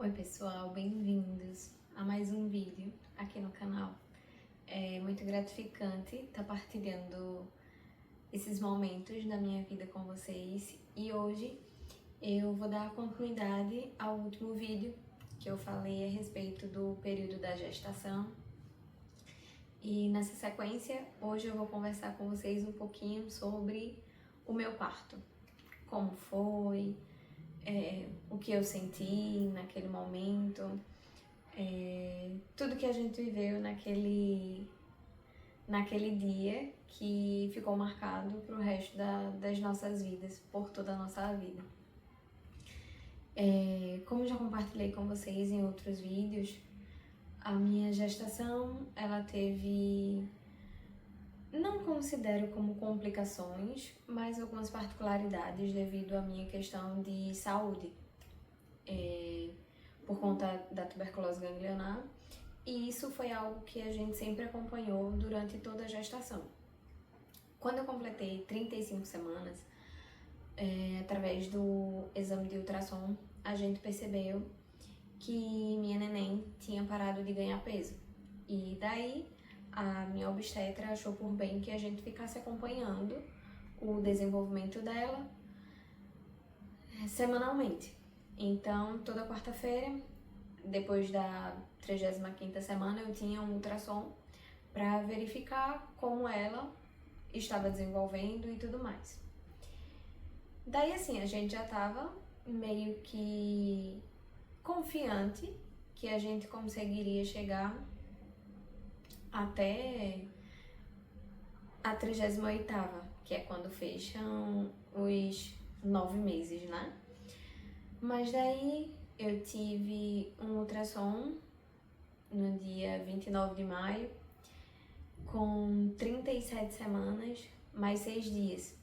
Oi pessoal, bem-vindos a mais um vídeo aqui no canal. É muito gratificante estar partilhando esses momentos da minha vida com vocês e hoje eu vou dar continuidade ao último vídeo que eu falei a respeito do período da gestação. E nessa sequência, hoje eu vou conversar com vocês um pouquinho sobre o meu parto, como foi, o que eu senti naquele momento, tudo que a gente viveu naquele dia que ficou marcado para o resto das nossas vidas, por toda a nossa vida. Como já compartilhei com vocês em outros vídeos, a minha gestação, ela teve, não considero como complicações, mas algumas particularidades devido à minha questão de saúde, por conta da tuberculose ganglionar, e isso foi algo que a gente sempre acompanhou durante toda a gestação. Quando eu completei 35 semanas, através do exame de ultrassom, a gente percebeu que minha neném tinha parado de ganhar peso. E daí, a minha obstetra achou por bem que a gente ficasse acompanhando o desenvolvimento dela semanalmente. Então, toda quarta-feira, depois da 35ª semana, eu tinha um ultrassom para verificar como ela estava desenvolvendo e tudo mais. Daí, assim, a gente já estava meio que confiante que a gente conseguiria chegar até a 38ª, que é quando fecham os 9 meses, né? Mas daí eu tive um ultrassom no dia 29 de maio, com 37 semanas, mais 6 dias.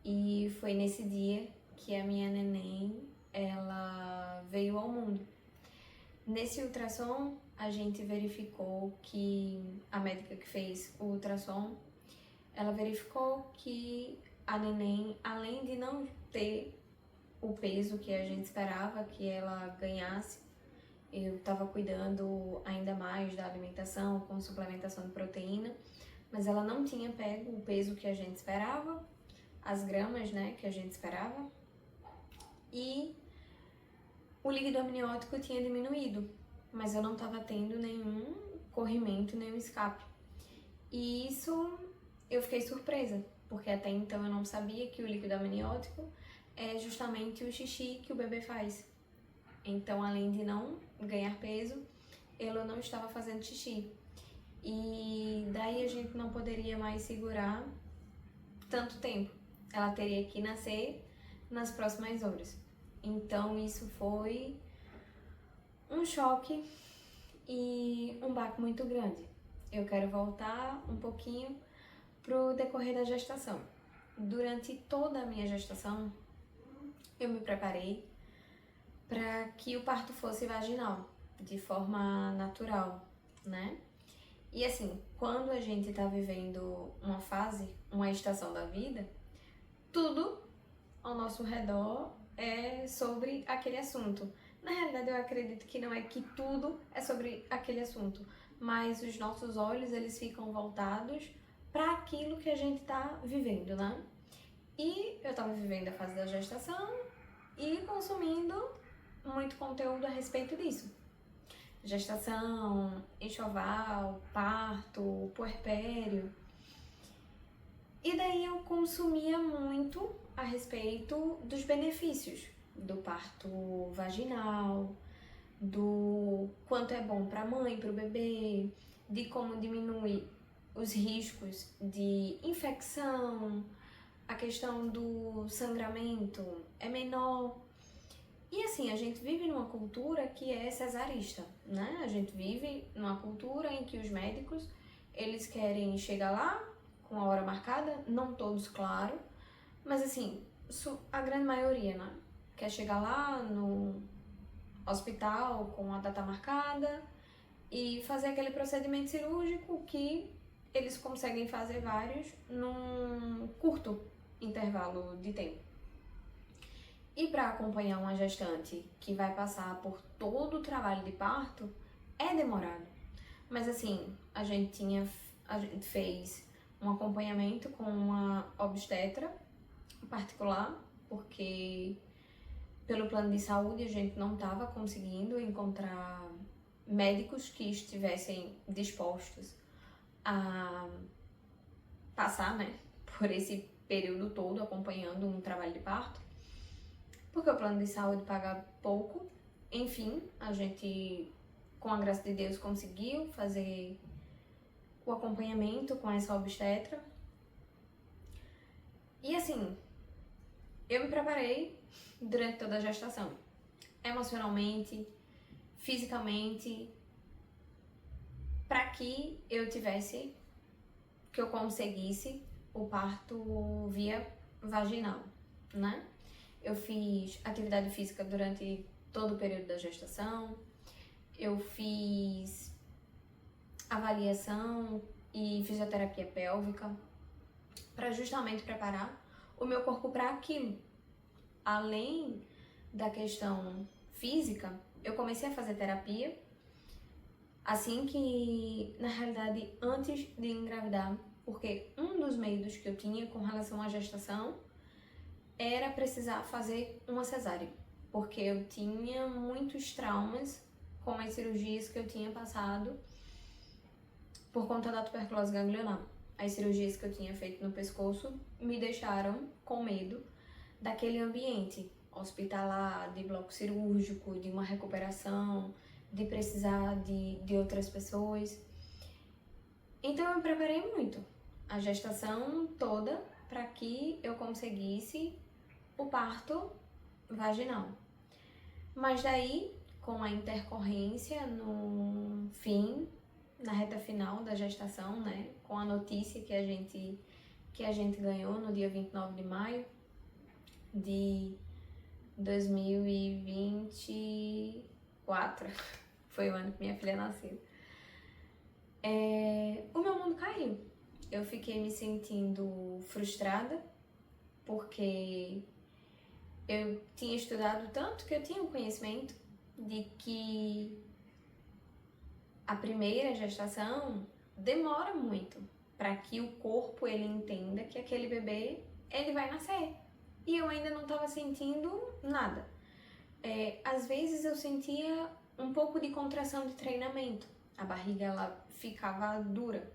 E foi nesse dia que a minha neném, ela veio ao mundo. Nesse ultrassom, a gente verificou que a médica que fez o ultrassom, ela verificou que a neném, além de não ter o peso que a gente esperava que ela ganhasse, eu estava cuidando ainda mais da alimentação, com suplementação de proteína, mas ela não tinha pego o peso que a gente esperava, as gramas, né, que a gente esperava, e o líquido amniótico tinha diminuído, mas eu não estava tendo nenhum corrimento, nenhum escape. E isso eu fiquei surpresa, porque até então eu não sabia que o líquido amniótico é justamente o xixi que o bebê faz. Então, além de não ganhar peso, ela não estava fazendo xixi. E daí a gente não poderia mais segurar tanto tempo. Ela teria que nascer nas próximas horas. Então, isso foi um choque e um baque muito grande. Eu quero voltar um pouquinho pro decorrer da gestação. Durante toda a minha gestação, eu me preparei para que o parto fosse vaginal, de forma natural, né? E assim, quando a gente tá vivendo uma fase, uma estação da vida, tudo ao nosso redor é sobre aquele assunto. Na realidade, eu acredito que não é que tudo é sobre aquele assunto, mas os nossos olhos, eles ficam voltados para aquilo que a gente tá vivendo, né? E eu tava vivendo a fase da gestação e consumindo muito conteúdo a respeito disso. Gestação, enxoval, parto, puerpério. E daí eu consumia muito a respeito dos benefícios do parto vaginal, do quanto é bom para a mãe, para o bebê, de como diminui os riscos de infecção, a questão do sangramento é menor. E assim, a gente vive numa cultura que é cesarista, né? A gente vive numa cultura em que os médicos, eles querem chegar lá com a hora marcada, não todos, claro, mas assim, a grande maioria, né? Quer chegar lá no hospital com a data marcada e fazer aquele procedimento cirúrgico que eles conseguem fazer vários num curto intervalo de tempo. E para acompanhar uma gestante que vai passar por todo o trabalho de parto, é demorado. Mas assim, a gente fez um acompanhamento com uma obstetra particular, porque pelo plano de saúde a gente não estava conseguindo encontrar médicos que estivessem dispostos a passar, né, por esse período todo acompanhando um trabalho de parto, porque o plano de saúde paga pouco. Enfim, a gente, com a graça de Deus, conseguiu fazer o acompanhamento com essa obstetra. E assim, eu me preparei durante toda a gestação, emocionalmente, fisicamente, para que eu conseguisse o parto via vaginal, né? Eu fiz atividade física durante todo o período da gestação, eu fiz avaliação e fisioterapia pélvica para justamente preparar o meu corpo para aquilo. Além da questão física, eu comecei a fazer terapia assim que, na realidade, antes de engravidar, porque um dos medos que eu tinha com relação à gestação era precisar fazer uma cesárea, porque eu tinha muitos traumas com as cirurgias que eu tinha passado por conta da tuberculose ganglionar. As cirurgias que eu tinha feito no pescoço me deixaram com medo daquele ambiente hospitalar, de bloco cirúrgico, de uma recuperação, de precisar de outras pessoas. Então eu me preparei muito a gestação toda para que eu conseguisse o parto vaginal. Mas daí, com a intercorrência no fim, na reta final da gestação, né, com a notícia que a gente ganhou no dia 29 de maio de 2024, foi o ano que minha filha nasceu, o meu mundo caiu. Eu fiquei me sentindo frustrada, porque eu tinha estudado tanto que eu tinha um conhecimento de que a primeira gestação demora muito para que o corpo ele entenda que aquele bebê ele vai nascer. E eu ainda não estava sentindo nada. Às vezes eu sentia um pouco de contração de treinamento. A barriga ela ficava dura.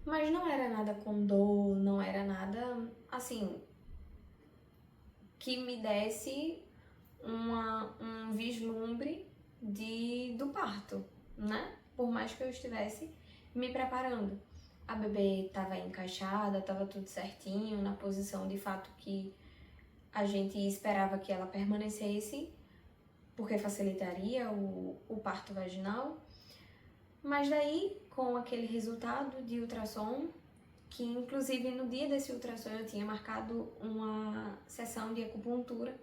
Mas não era nada com dor, não era nada assim que me desse um vislumbre do parto, né? Por mais que eu estivesse me preparando. A bebê estava encaixada, estava tudo certinho, na posição de fato que a gente esperava que ela permanecesse, porque facilitaria o parto vaginal. Mas daí, com aquele resultado de ultrassom, que inclusive no dia desse ultrassom eu tinha marcado uma sessão de acupuntura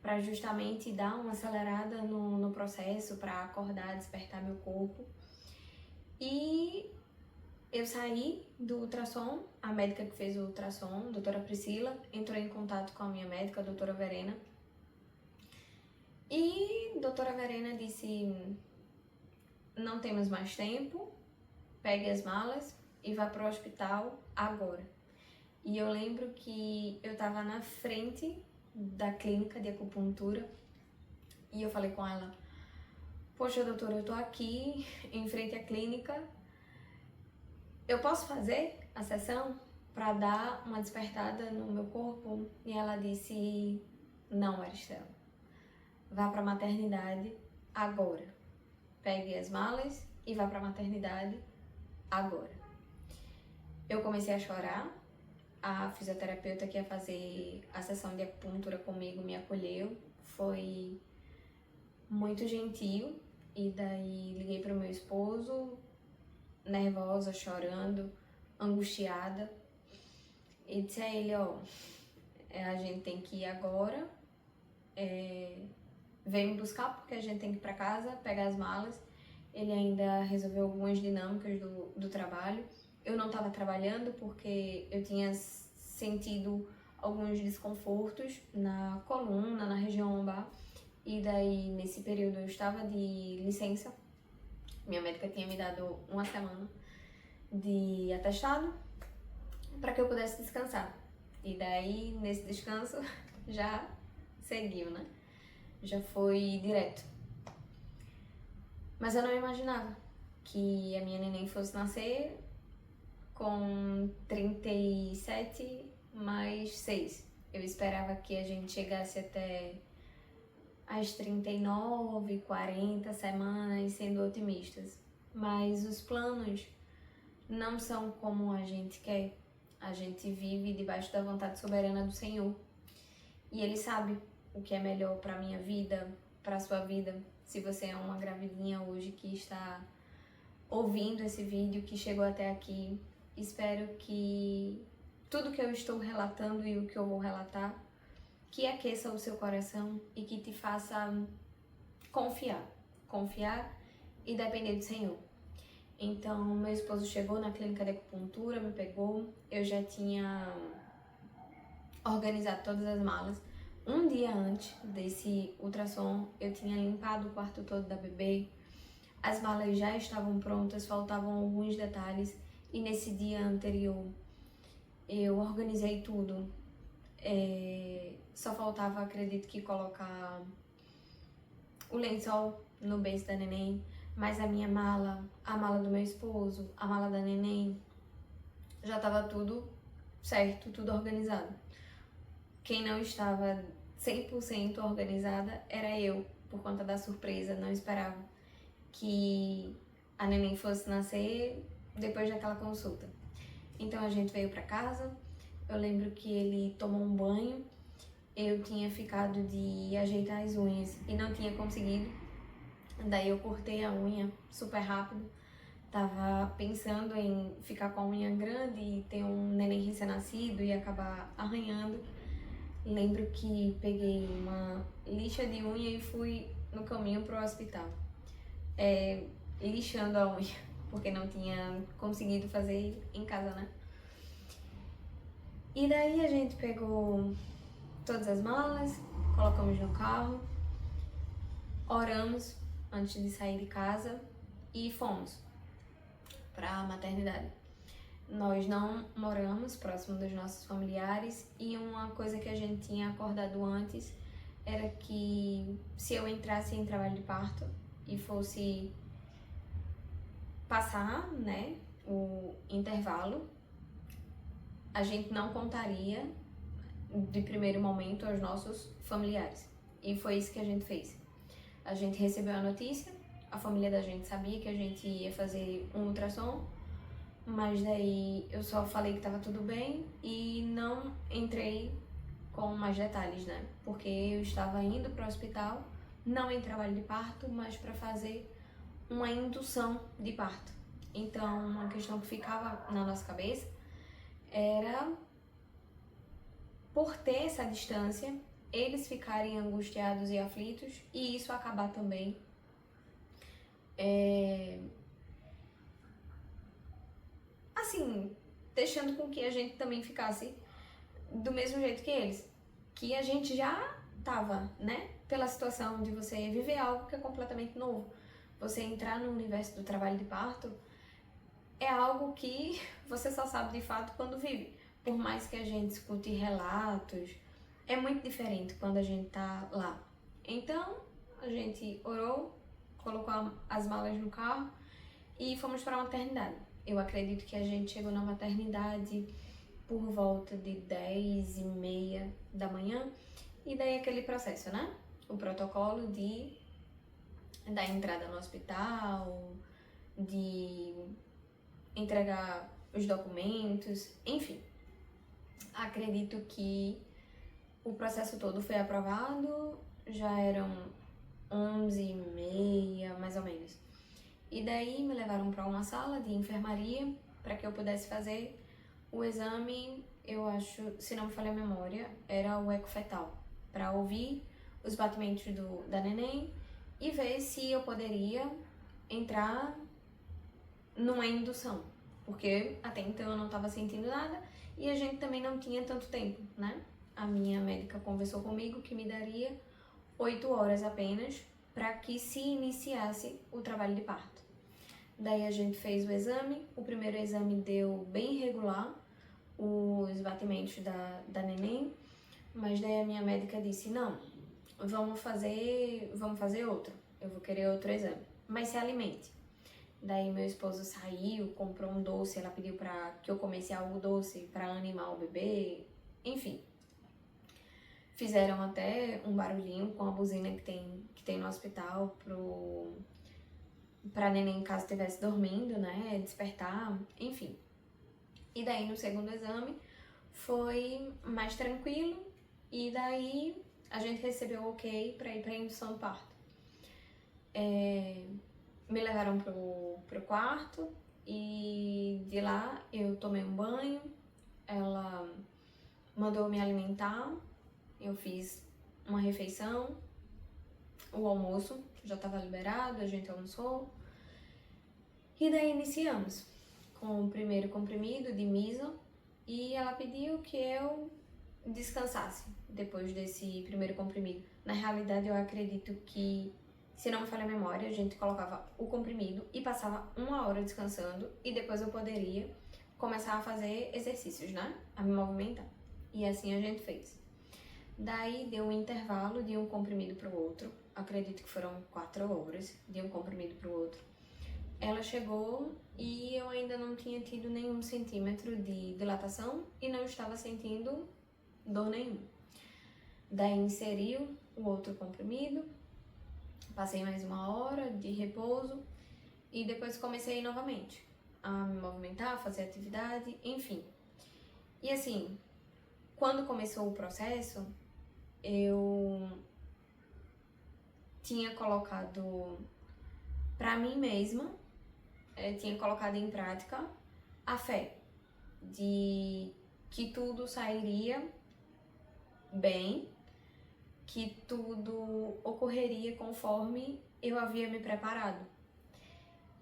para justamente dar uma acelerada no processo, para acordar, despertar meu corpo. E eu saí do ultrassom, a médica que fez o ultrassom, a doutora Priscila, entrou em contato com a minha médica, a doutora Verena. E a doutora Verena disse: não temos mais tempo, pegue as malas e vá para o hospital agora. E eu lembro que eu estava na frente da clínica de acupuntura e eu falei com ela: poxa, doutora, eu tô aqui em frente à clínica, eu posso fazer a sessão para dar uma despertada no meu corpo? E ela disse: não, Maristela, vá para a maternidade agora. Pegue as malas e vá para a maternidade agora. Eu comecei a chorar. A fisioterapeuta que ia fazer a sessão de acupuntura comigo me acolheu, foi muito gentil. E daí liguei para o meu esposo, nervosa, chorando, angustiada, e disse a ele: ó, a gente tem que ir agora, vem me buscar porque a gente tem que ir para casa, pegar as malas. Ele ainda resolveu algumas dinâmicas do trabalho. Eu não estava trabalhando porque eu tinha sentido alguns desconfortos na coluna, na região lombar. E daí, nesse período, eu estava de licença. Minha médica tinha me dado uma semana de atestado para que eu pudesse descansar. E daí, nesse descanso, já seguiu, né? Já foi direto. Mas eu não imaginava que a minha neném fosse nascer com 37 mais 6. Eu esperava que a gente chegasse até as 39, 40 semanas, sendo otimistas. Mas os planos não são como a gente quer. A gente vive debaixo da vontade soberana do Senhor. E Ele sabe o que é melhor para a minha vida, para a sua vida. Se você é uma gravidinha hoje que está ouvindo esse vídeo, que chegou até aqui, espero que tudo que eu estou relatando e o que eu vou relatar, que aqueça o seu coração e que te faça confiar e depender do Senhor. Então, meu esposo chegou na clínica de acupuntura, me pegou, eu já tinha organizado todas as malas. Um dia antes desse ultrassom, eu tinha limpado o quarto todo da bebê, as malas já estavam prontas, faltavam alguns detalhes, e nesse dia anterior eu organizei tudo. Só faltava, acredito que, colocar o lençol no beiço da neném, mas a minha mala, a mala do meu esposo, a mala da neném, já estava tudo certo, tudo organizado. Quem não estava 100% organizada era eu, por conta da surpresa. Não esperava que a neném fosse nascer depois daquela consulta. Então a gente veio para casa. Eu lembro que ele tomou um banho. Eu tinha ficado de ajeitar as unhas e não tinha conseguido. Daí eu cortei a unha super rápido. Tava pensando em ficar com a unha grande e ter um neném recém-nascido e acabar arranhando. Lembro que peguei uma lixa de unha e fui no caminho pro hospital, lixando a unha, porque não tinha conseguido fazer em casa, né? E daí a gente pegou todas as malas, colocamos no carro, oramos antes de sair de casa e fomos pra maternidade. Nós não moramos próximo dos nossos familiares e uma coisa que a gente tinha acordado antes era que se eu entrasse em trabalho de parto e fosse passar, né, o intervalo, a gente não contaria de primeiro momento aos nossos familiares. E foi isso que a gente fez. A gente recebeu a notícia, a família da gente sabia que a gente ia fazer um ultrassom, mas daí eu só falei que tava tudo bem e não entrei com mais detalhes, né? Porque eu estava indo para o hospital, não em trabalho de parto, mas para fazer uma indução de parto. Então, uma questão que ficava na nossa cabeça era, por ter essa distância, eles ficarem angustiados e aflitos e isso acabar também assim, deixando com que a gente também ficasse do mesmo jeito que eles. Que a gente já tava, né? Pela situação de você viver algo que é completamente novo. Você entrar no universo do trabalho de parto é algo que você só sabe de fato quando vive. Por mais que a gente escute relatos, é muito diferente quando a gente tá lá. Então, a gente orou, colocou as malas no carro e fomos para a maternidade. Eu acredito que a gente chegou na maternidade por volta de 10h30 da manhã. E daí aquele processo, né? O protocolo da entrada no hospital, de entregar os documentos, enfim. Acredito que o processo todo foi aprovado, já eram 11h30, mais ou menos. E daí me levaram para uma sala de enfermaria para que eu pudesse fazer o exame. Eu acho, se não me falha a memória, era o eco fetal, para ouvir os batimentos da neném e ver se eu poderia entrar numa indução, porque até então eu não estava sentindo nada e a gente também não tinha tanto tempo, né? A minha médica conversou comigo que me daria 8 horas apenas para que se iniciasse o trabalho de parto. Daí a gente fez o exame, o primeiro exame deu bem regular, os batimentos da neném, mas daí a minha médica disse, não, vamos fazer outro, eu vou querer outro exame, mas se alimente. Daí meu esposo saiu, comprou um doce, ela pediu para que eu comesse algo doce para animar o bebê, enfim. Fizeram até um barulhinho com a buzina que tem no hospital pra neném, caso estivesse dormindo, né, despertar, enfim. E daí no segundo exame foi mais tranquilo e daí a gente recebeu o ok pra ir pra indução do parto. Me levaram pro quarto e de lá eu tomei um banho, ela mandou me alimentar, eu fiz uma refeição, o almoço já estava liberado, a gente almoçou e daí iniciamos com o primeiro comprimido de miso e ela pediu que eu descansasse depois desse primeiro comprimido. Na realidade, eu acredito que, se não me falha a memória, a gente colocava o comprimido e passava 1 hora descansando e depois eu poderia começar a fazer exercícios, né? A me movimentar. E assim a gente fez. Daí deu um intervalo de um comprimido para o outro. Acredito que foram 4 horas de um comprimido para o outro. Ela chegou e eu ainda não tinha tido nenhum centímetro de dilatação e não estava sentindo dor nenhuma. Daí inseriu o outro comprimido, passei mais 1 hora de repouso e depois comecei novamente a me movimentar, fazer atividade, enfim. E assim, quando começou o processo, eu tinha colocado pra mim mesma, tinha colocado em prática a fé de que tudo sairia bem, que tudo ocorreria conforme eu havia me preparado.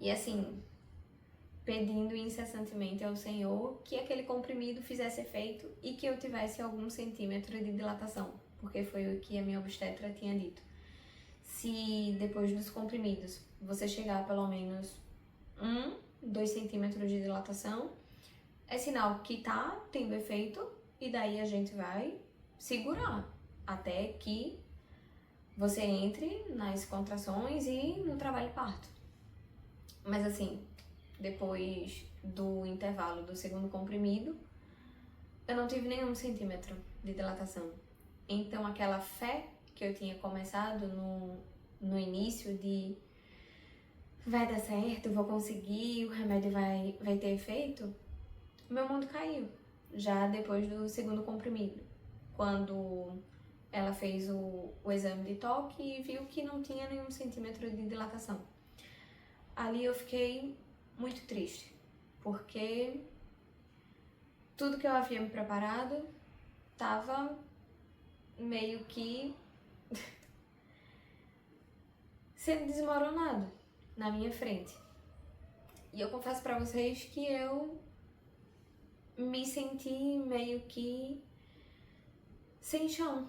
E assim, pedindo incessantemente ao Senhor que aquele comprimido fizesse efeito e que eu tivesse algum centímetro de dilatação, porque foi o que a minha obstetra tinha dito. Se depois dos comprimidos você chegar a pelo menos 2 centímetros de dilatação, é sinal que tá tendo efeito e daí a gente vai segurar até que você entre nas contrações e no trabalho parto. Mas assim, depois do intervalo do segundo comprimido, eu não tive nenhum centímetro de dilatação. Então aquela fé que eu tinha começado no início de vai dar certo, vou conseguir, o remédio vai ter efeito, meu mundo caiu. Já depois do segundo comprimido, quando ela fez o exame de toque e viu que não tinha nenhum centímetro de dilatação. Ali eu fiquei muito triste, porque tudo que eu havia me preparado estava meio que sendo desmoronado na minha frente. E eu confesso pra vocês que eu me senti meio que sem chão.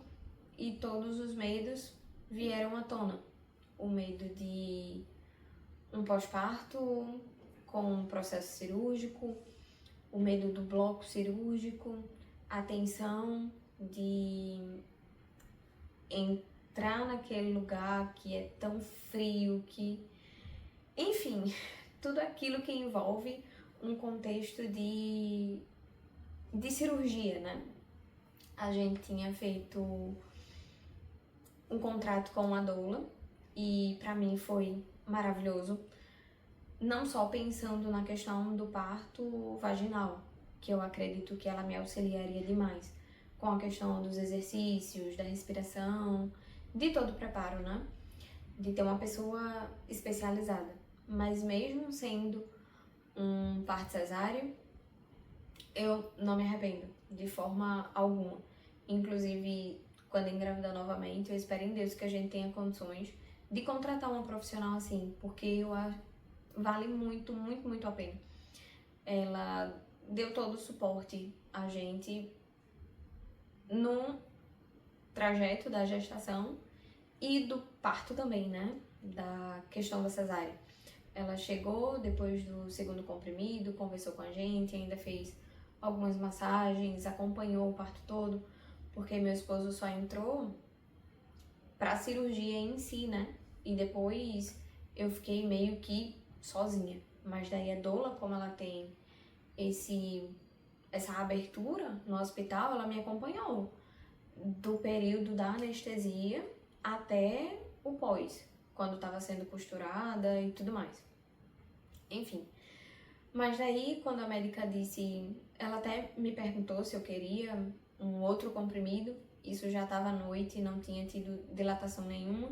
E todos os medos vieram à tona. O medo de um pós-parto com um processo cirúrgico, o medo do bloco cirúrgico, a tensão de entrar naquele lugar que é tão frio, que... Enfim, tudo aquilo que envolve um contexto de cirurgia, né? A gente tinha feito um contrato com a doula e pra mim foi maravilhoso, não só pensando na questão do parto vaginal, que eu acredito que ela me auxiliaria demais, com a questão dos exercícios, da respiração, de todo o preparo, né? De ter uma pessoa especializada. Mas mesmo sendo um parto cesáreo, eu não me arrependo de forma alguma. Inclusive, quando engravidar novamente, eu espero em Deus que a gente tenha condições de contratar uma profissional assim, porque eu acho vale muito, muito, muito a pena. Ela deu todo o suporte a gente num trajeto da gestação e do parto também, né? Da questão da cesárea. Ela chegou depois do segundo comprimido, conversou com a gente, ainda fez algumas massagens, acompanhou o parto todo, porque meu esposo só entrou pra cirurgia em si, né? E depois eu fiquei meio que sozinha. Mas daí a doula, como ela tem essa abertura no hospital, ela me acompanhou do período da anestesia até o pós, quando estava sendo costurada e tudo mais. Enfim. Mas daí, quando a médica disse, ela até me perguntou se eu queria um outro comprimido, isso já estava à noite, não tinha tido dilatação nenhuma.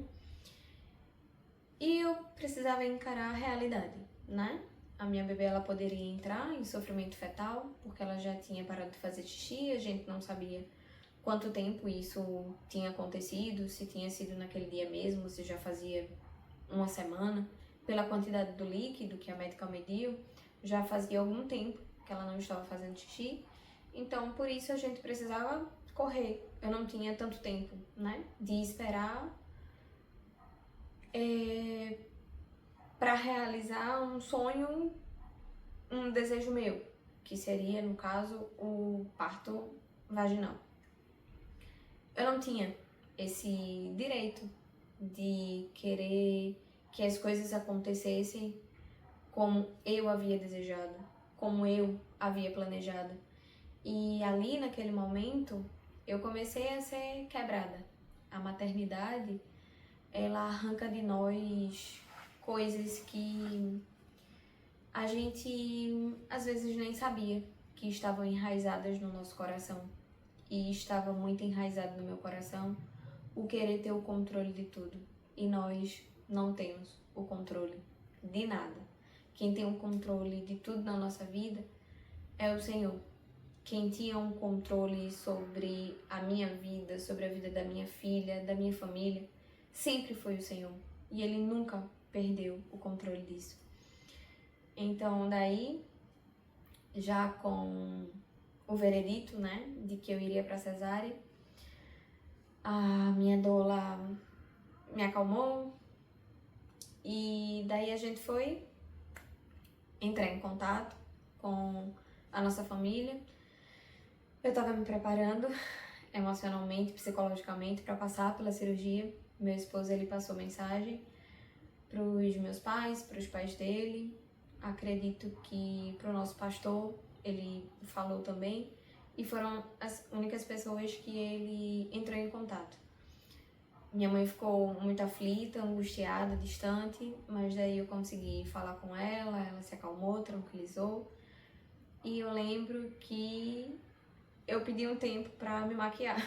E eu precisava encarar a realidade, né? A minha bebê, ela poderia entrar em sofrimento fetal, porque ela já tinha parado de fazer xixi, a gente não sabia quanto tempo isso tinha acontecido, se tinha sido naquele dia mesmo, se já fazia uma semana. Pela quantidade do líquido que a médica mediu, já fazia algum tempo que ela não estava fazendo xixi. Então, por isso a gente precisava correr. Eu não tinha tanto tempo, né, de esperar para realizar um sonho, um desejo meu, que seria, no caso, o parto vaginal. Eu não tinha esse direito de querer que as coisas acontecessem como eu havia desejado, como eu havia planejado. E ali, naquele momento, eu comecei a ser quebrada. A maternidade, ela arranca de nós coisas que a gente às vezes nem sabia que estavam enraizadas no nosso coração. E estava muito enraizado no meu coração o querer ter o controle de tudo. E nós não temos o controle de nada. Quem tem o controle de tudo na nossa vida é o Senhor. Quem tinha um controle sobre a minha vida, sobre a vida da minha filha, da minha família, sempre foi o Senhor. E Ele nunca perdeu o controle disso. Então, daí, já com o veredito, né, de que eu iria para cesárea, a minha doula me acalmou e daí a gente foi entrar em contato com a nossa família. Eu estava me preparando emocionalmente, psicologicamente para passar pela cirurgia. Meu esposo, ele passou mensagem para os meus pais, para os pais dele. Acredito que para o nosso pastor, ele falou também. E foram as únicas pessoas que ele entrou em contato. Minha mãe ficou muito aflita, angustiada, distante, mas daí eu consegui falar com ela, ela se acalmou, tranquilizou. E eu lembro que eu pedi um tempo pra me maquiar.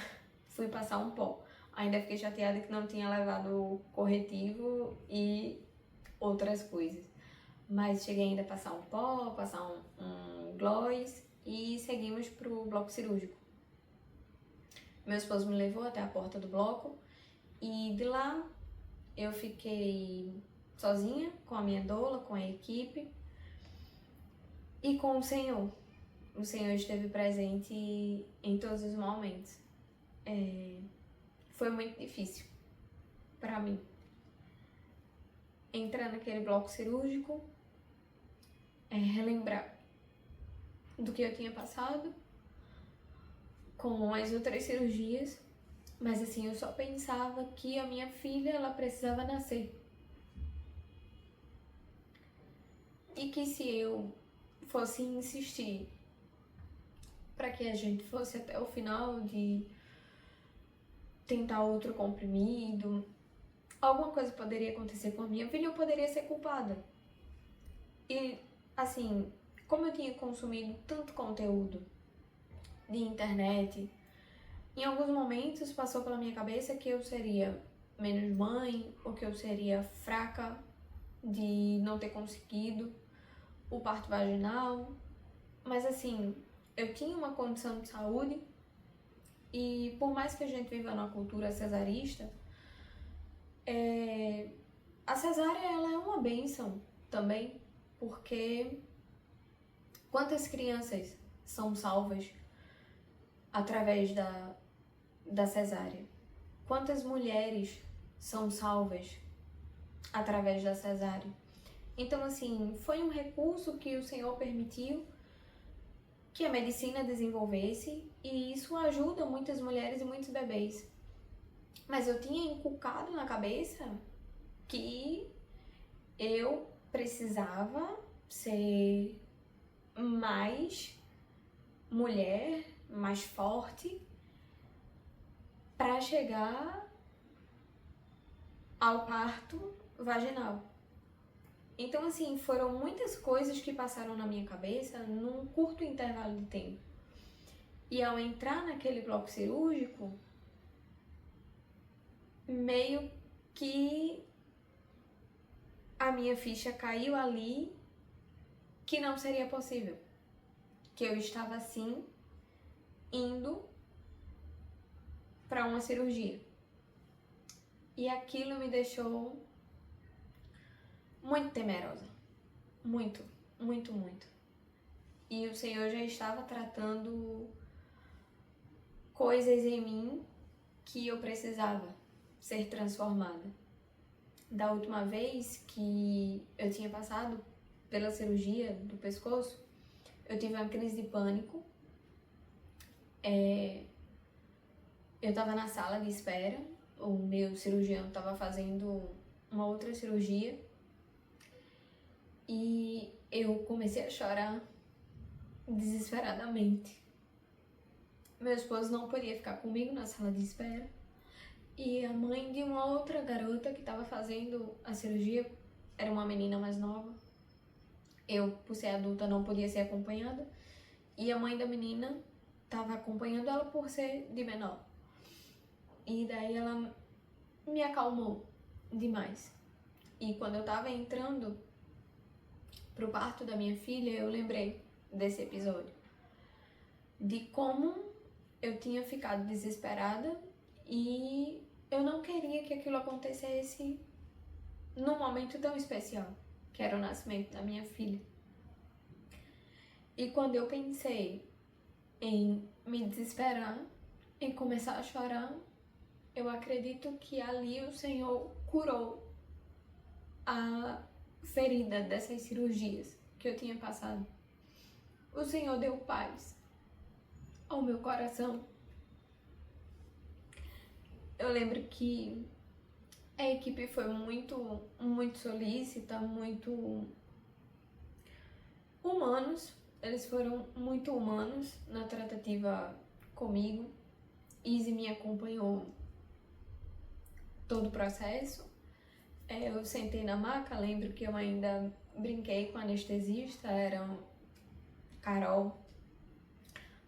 Fui passar um pó. Ainda fiquei chateada que não tinha levado corretivo e outras coisas. Mas cheguei ainda a passar um pó, passar um gloss e seguimos pro bloco cirúrgico. Meu esposo me levou até a porta do bloco e de lá eu fiquei sozinha com a minha doula, com a equipe e com o Senhor. O Senhor esteve presente em todos os momentos. Foi muito difícil para mim entrar naquele bloco cirúrgico, relembrar do que eu tinha passado com as outras cirurgias, mas assim, eu só pensava que a minha filha, ela precisava nascer. E que se eu fosse insistir para que a gente fosse até o final de tentar outro comprimido, alguma coisa poderia acontecer com a minha filha, eu poderia ser culpada. E assim, como eu tinha consumido tanto conteúdo de internet, em alguns momentos passou pela minha cabeça que eu seria menos mãe, ou que eu seria fraca de não ter conseguido o parto vaginal. Mas assim, eu tinha uma condição de saúde e por mais que a gente viva numa cultura cesarista, a cesárea ela é uma bênção também, porque quantas crianças são salvas através da cesárea? Quantas mulheres são salvas através da cesárea? Então, assim, foi um recurso que o Senhor permitiu que a medicina desenvolvesse, e isso ajuda muitas mulheres e muitos bebês. Mas eu tinha inculcado na cabeça que eu precisava ser mais mulher, mais forte, para chegar ao parto vaginal. Então, assim, foram muitas coisas que passaram na minha cabeça num curto intervalo de tempo. E ao entrar naquele bloco cirúrgico, meio que a minha ficha caiu ali que não seria possível. Que eu estava, assim, indo para uma cirurgia. E aquilo me deixou muito temerosa. Muito, muito, muito. E o Senhor já estava tratando coisas em mim que eu precisava ser transformada. Da última vez que eu tinha passado pela cirurgia do pescoço, eu tive uma crise de pânico. Eu estava na sala de espera, o meu cirurgião estava fazendo uma outra cirurgia e eu comecei a chorar desesperadamente. Meu esposo não podia ficar comigo na sala de espera e a mãe de uma outra garota que estava fazendo a cirurgia, era uma menina mais nova. Eu, por ser adulta, não podia ser acompanhada e a mãe da menina estava acompanhando ela por ser de menor. E daí ela me acalmou demais. E quando eu tava entrando pro parto da minha filha, eu lembrei desse episódio. De como eu tinha ficado desesperada e eu não queria que aquilo acontecesse num momento tão especial, que era o nascimento da minha filha. E quando eu pensei em me desesperar, em começar a chorar, eu acredito que ali o Senhor curou a ferida dessas cirurgias que eu tinha passado. O Senhor deu paz ao meu coração. Eu lembro que a equipe foi muito, muito solícita, muito humanos. Eles foram muito humanos na tratativa comigo. Izzy me acompanhou todo o processo. Eu sentei na maca, lembro que eu ainda brinquei com a anestesista, era Carol,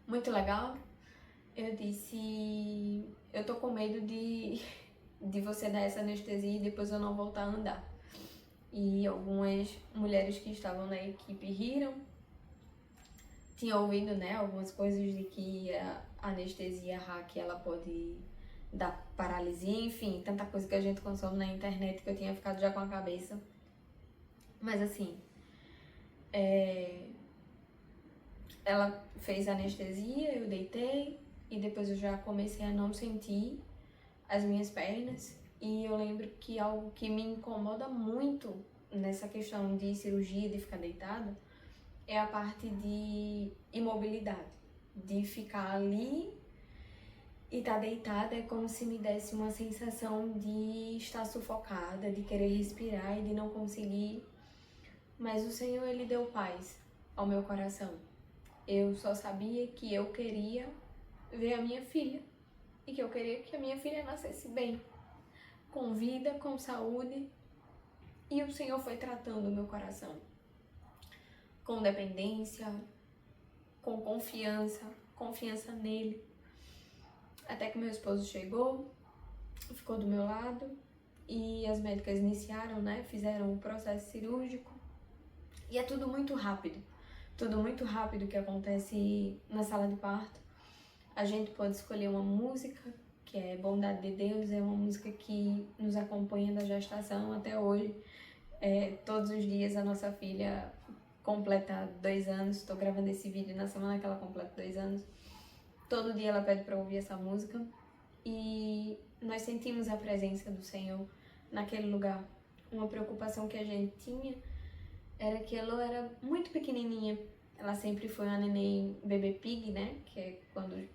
muito legal. Eu disse, eu tô com medo de você dar essa anestesia e depois eu não voltar a andar. E algumas mulheres que estavam na equipe riram. Tinha ouvido, né, algumas coisas de que a anestesia hack, ela pode dar paralisia, enfim, tanta coisa que a gente consome na internet que eu tinha ficado já com a cabeça. Mas assim, ela fez anestesia, eu deitei e depois eu já comecei a não sentir as minhas pernas. E eu lembro que algo que me incomoda muito nessa questão de cirurgia, de ficar deitada, é a parte de imobilidade, de ficar ali e estar deitada. É como se me desse uma sensação de estar sufocada, de querer respirar e de não conseguir. Mas o Senhor, Ele deu paz ao meu coração. Eu só sabia que eu queria ver a minha filha e que eu queria que a minha filha nascesse bem, com vida, com saúde. E o Senhor foi tratando o meu coração com dependência, com confiança nele. Até que meu esposo chegou, ficou do meu lado e as médicas iniciaram, né? Fizeram o processo cirúrgico. E é tudo muito rápido que acontece na sala de parto. A gente pode escolher uma música, que é Bondade de Deus, é uma música que nos acompanha da gestação até hoje. Todos os dias a nossa filha completa 2 anos, estou gravando esse vídeo na semana que ela completa 2 anos. Todo dia ela pede para ouvir essa música e nós sentimos a presença do Senhor naquele lugar. Uma preocupação que a gente tinha era que ela era muito pequenininha. Ela sempre foi uma neném bebê pig, né? Que é quando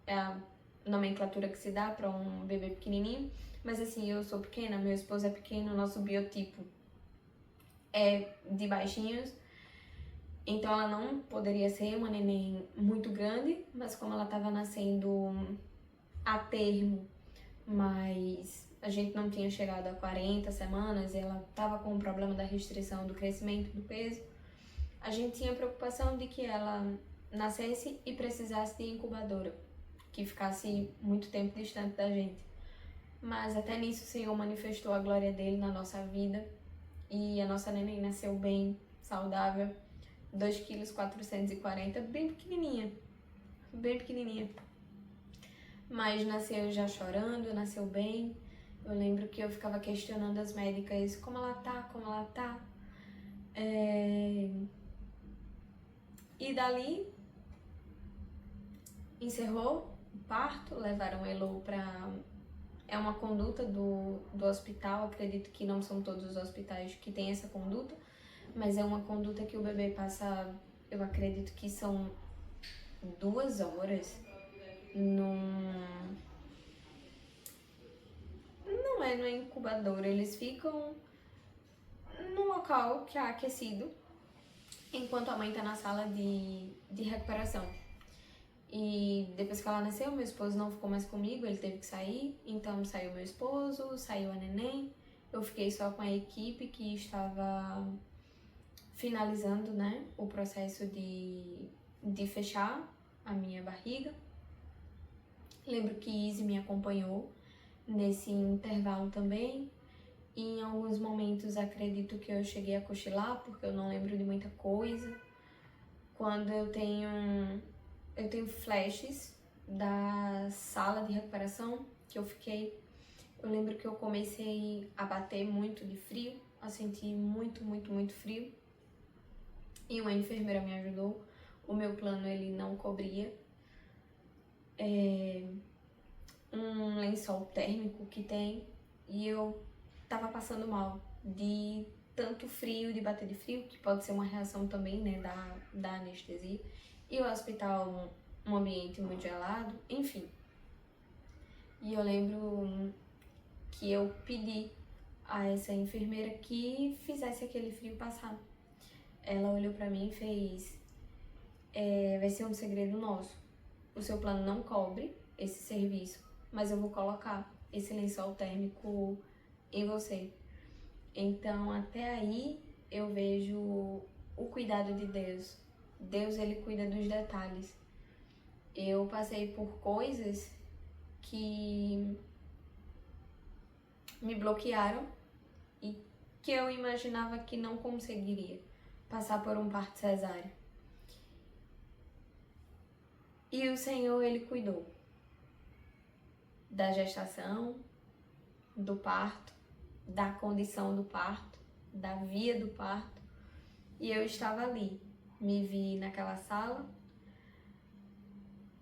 é a nomenclatura que se dá para um bebê pequenininho. Mas assim, eu sou pequena, meu esposo é pequeno, nosso biotipo é de baixinhos. Então ela não poderia ser uma neném muito grande, mas como ela estava nascendo a termo, mas a gente não tinha chegado a 40 semanas e ela estava com o problema da restrição do crescimento do peso, a gente tinha preocupação de que ela nascesse e precisasse de incubadora, que ficasse muito tempo distante da gente. Mas até nisso o Senhor manifestou a glória dele na nossa vida e a nossa neném nasceu bem, saudável, 2,440 kg, bem pequenininha, bem pequenininha. Mas nasceu já chorando, nasceu bem. Eu lembro que eu ficava questionando as médicas como ela tá. E dali encerrou o parto, levaram Elo para... É uma conduta do hospital, acredito que não são todos os hospitais que têm essa conduta, mas é uma conduta que o bebê passa, eu acredito que são 2 horas não é no incubador, eles ficam num local que é aquecido, enquanto a mãe tá na sala de recuperação. E depois que ela nasceu, meu esposo não ficou mais comigo, ele teve que sair, então saiu meu esposo, saiu a neném, eu fiquei só com a equipe que estava finalizando, né, o processo de fechar a minha barriga. Lembro que Izzy me acompanhou nesse intervalo também. E em alguns momentos acredito que eu cheguei a cochilar, porque eu não lembro de muita coisa. Quando eu tenho flashes da sala de recuperação que eu fiquei, eu lembro que eu comecei a bater muito de frio, a sentir muito, muito, muito frio. E uma enfermeira me ajudou. O meu plano ele não cobria um lençol térmico que tem, e eu tava passando mal de tanto frio, de bater de frio, que pode ser uma reação também, né, da anestesia, e o hospital, um ambiente muito gelado, enfim. E eu lembro que eu pedi a essa enfermeira que fizesse aquele frio passar. Ela olhou pra mim e fez: vai ser um segredo nosso, o seu plano não cobre esse serviço, mas eu vou colocar esse lençol térmico em você. Então, até aí, eu vejo o cuidado de Deus. Deus, ele cuida dos detalhes. Eu passei por coisas que me bloquearam e que eu imaginava que não conseguiria passar por um parto cesáreo. E o Senhor, ele cuidou da gestação, do parto, da condição do parto, da via do parto. E eu estava ali, me vi naquela sala,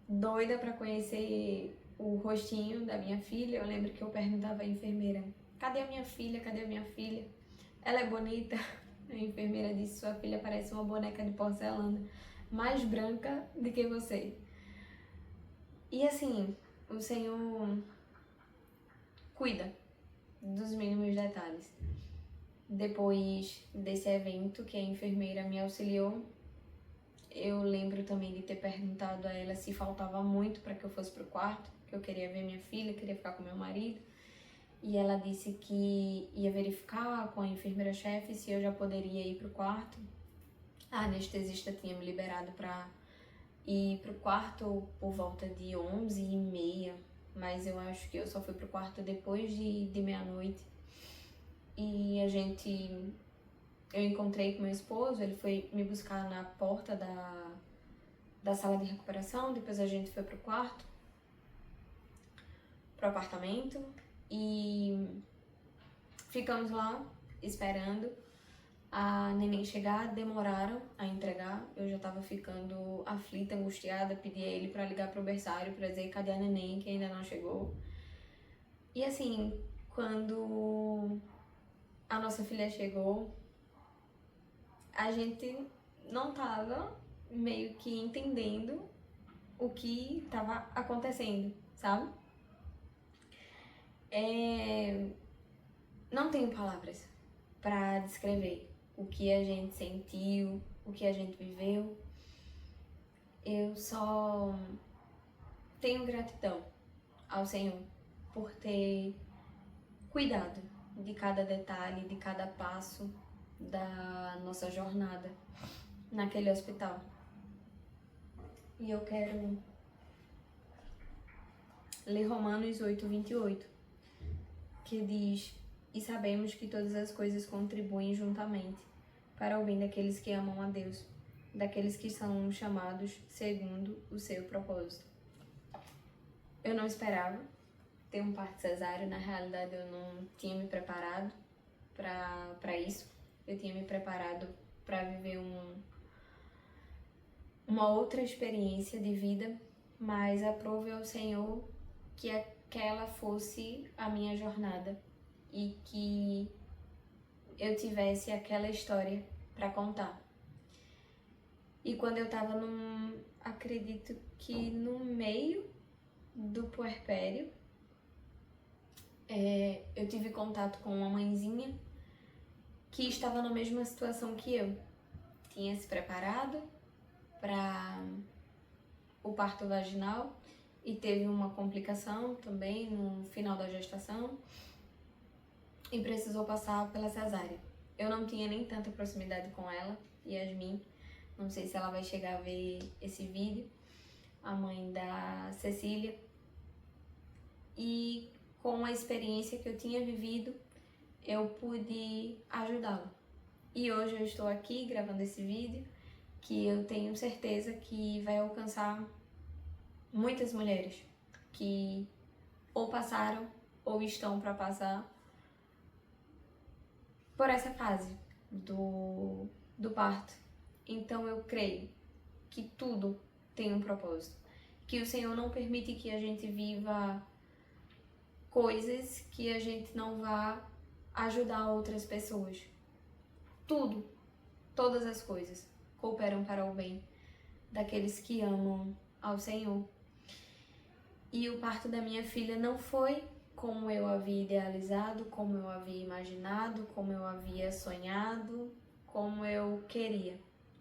doida para conhecer o rostinho da minha filha. Eu lembro que eu perguntava à enfermeira: cadê a minha filha? Cadê a minha filha? Ela é bonita? A enfermeira disse: sua filha parece uma boneca de porcelana, mais branca do que você. E assim, o Senhor cuida dos mínimos detalhes. Depois desse evento que a enfermeira me auxiliou, eu lembro também de ter perguntado a ela se faltava muito para que eu fosse pro quarto, que eu queria ver minha filha, queria ficar com meu marido. E ela disse que ia verificar com a enfermeira-chefe se eu já poderia ir pro quarto. A anestesista tinha me liberado para ir pro quarto por volta de 11h30, mas eu acho que eu só fui pro quarto depois de meia-noite. E eu encontrei com meu esposo, ele foi me buscar na porta da sala de recuperação, depois a gente foi pro quarto, pro apartamento, e ficamos lá esperando a neném chegar, demoraram a entregar. Eu já tava ficando aflita, angustiada, pedi a ele pra ligar pro berçário pra dizer cadê a neném, que ainda não chegou. E assim, quando a nossa filha chegou, a gente não tava meio que entendendo o que tava acontecendo, sabe? Não tenho palavras pra descrever o que a gente sentiu, o que a gente viveu. Eu só tenho gratidão ao Senhor por ter cuidado de cada detalhe, de cada passo da nossa jornada naquele hospital. E eu quero ler Romanos 8:28, que diz: e sabemos que todas as coisas contribuem juntamente para o bem daqueles que amam a Deus, daqueles que são chamados segundo o seu propósito. Eu não esperava ter um parto cesáreo, na realidade eu não tinha me preparado para isso. Eu tinha me preparado para viver uma outra experiência de vida, mas aprove ao Senhor que aquela fosse a minha jornada e que eu tivesse aquela história para contar. E quando eu tava acredito que no meio do puerpério, eu tive contato com uma mãezinha que estava na mesma situação que eu. Tinha se preparado para o parto vaginal e teve uma complicação também no final da gestação e precisou passar pela cesárea. Eu não tinha nem tanta proximidade com ela, Yasmin. Não sei se ela vai chegar a ver esse vídeo, a mãe da Cecília. E com a experiência que eu tinha vivido, eu pude ajudá-la. E hoje eu estou aqui gravando esse vídeo, que eu tenho certeza que vai alcançar muitas mulheres que ou passaram ou estão para passar por essa fase do parto. Então eu creio que tudo tem um propósito, que o Senhor não permite que a gente viva coisas que a gente não vá ajudar outras pessoas. Tudo, todas as coisas cooperam para o bem daqueles que amam ao Senhor. E o parto da minha filha não foi como eu havia idealizado, como eu havia imaginado, como eu havia sonhado, como eu queria,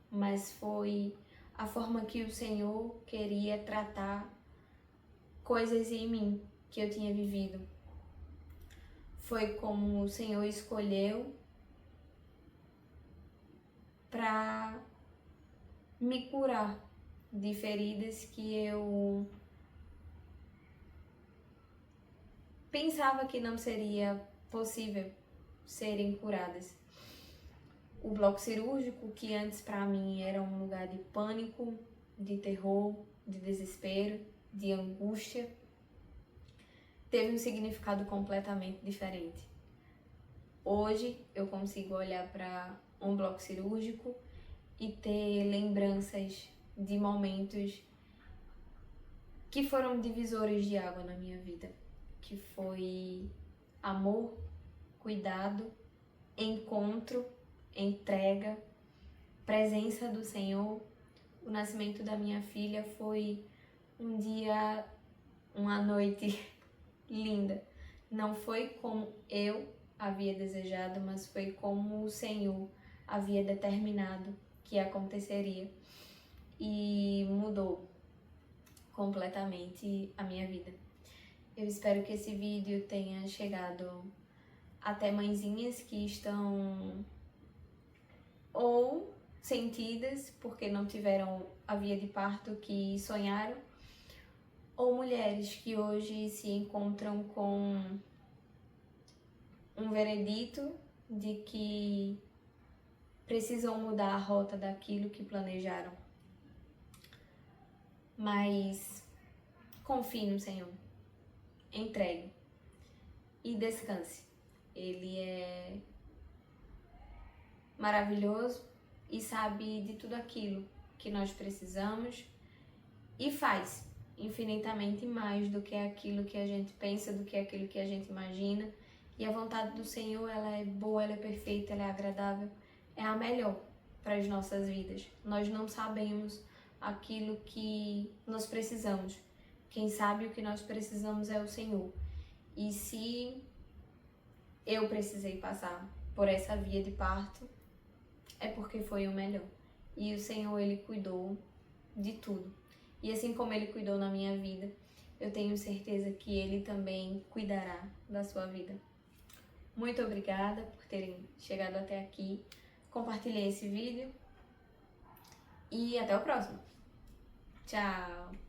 mas foi a forma que o Senhor queria tratar coisas em mim que eu tinha vivido. Foi como o Senhor escolheu para me curar de feridas que eu pensava que não seria possível serem curadas. O bloco cirúrgico, que antes para mim era um lugar de pânico, de terror, de desespero, de angústia, teve um significado completamente diferente. Hoje eu consigo olhar para um bloco cirúrgico e ter lembranças de momentos que foram divisores de água na minha vida, que foi amor, cuidado, encontro, entrega, presença do Senhor. O nascimento da minha filha foi um dia, uma noite linda. Não foi como eu havia desejado, mas foi como o Senhor havia determinado que aconteceria. E mudou completamente a minha vida. Eu espero que esse vídeo tenha chegado até mãezinhas que estão ou sentidas porque não tiveram a via de parto que sonharam, ou mulheres que hoje se encontram com um veredito de que precisam mudar a rota daquilo que planejaram. Mas confie no Senhor, entregue e descanse. Ele é maravilhoso e sabe de tudo aquilo que nós precisamos e faz infinitamente mais do que aquilo que a gente pensa, do que aquilo que a gente imagina. E a vontade do Senhor, ela é boa, ela é perfeita, ela é agradável, é a melhor para as nossas vidas. Nós não sabemos aquilo que nós precisamos. Quem sabe o que nós precisamos é o Senhor. E se eu precisei passar por essa via de parto, é porque foi o melhor. E o Senhor, Ele cuidou de tudo. E assim como Ele cuidou na minha vida, eu tenho certeza que Ele também cuidará da sua vida. Muito obrigada por terem chegado até aqui. Compartilhei esse vídeo e até o próximo. Tchau!